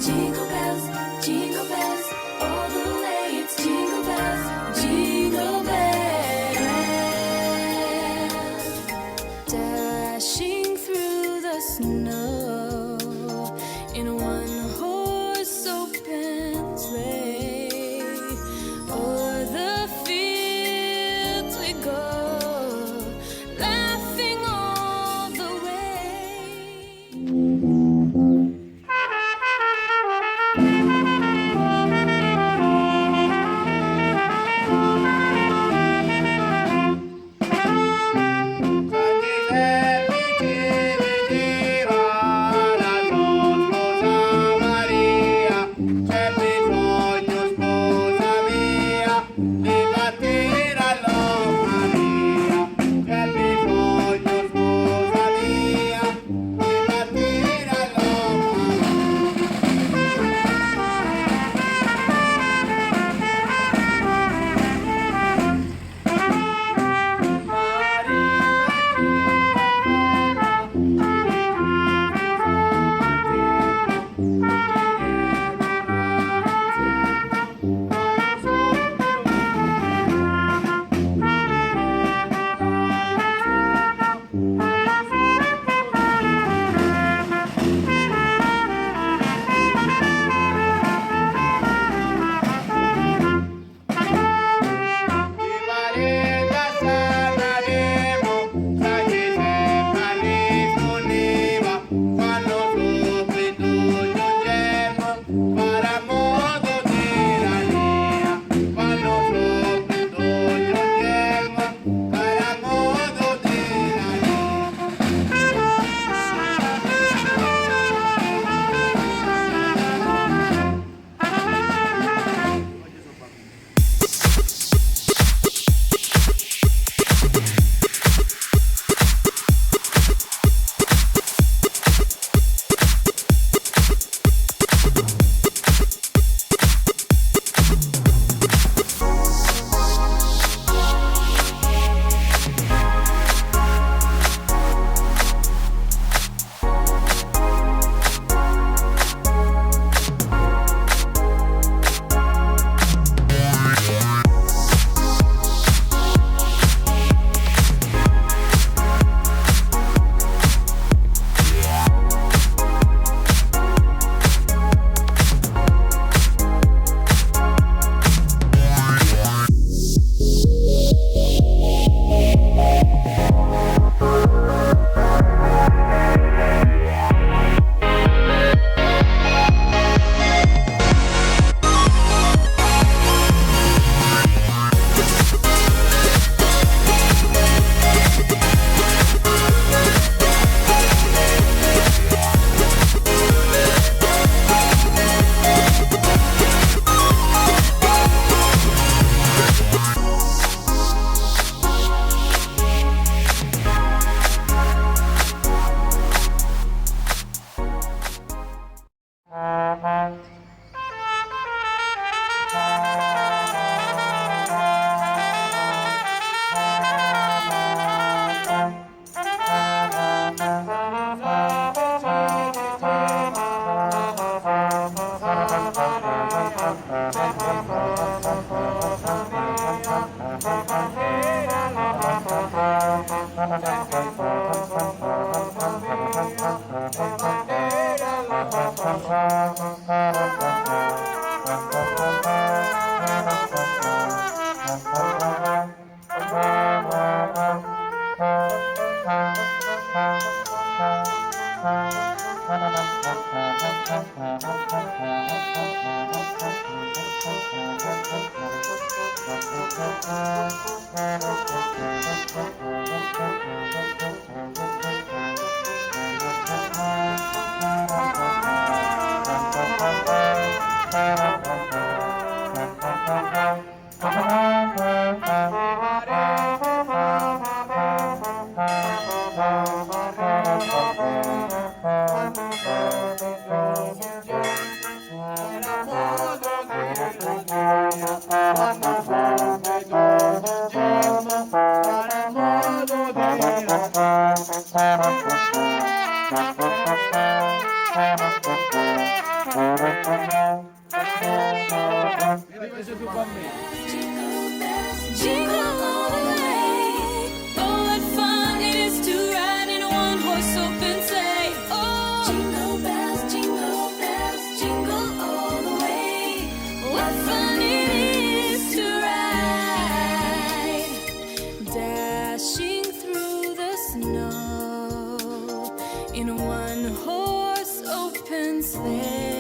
jingle bells, all the way. It's jingle bells, jingle bells, dashing through the snow in a one-horse open sleigh. O'er the fields we go, laughing all the way. Thank you. Jingle all the way. Oh, what fun it is to ride in a one-horse open sleigh. Oh, jingle bells, jingle all the way. What fun it is to ride, dashing through the snow in a one-horse open sleigh.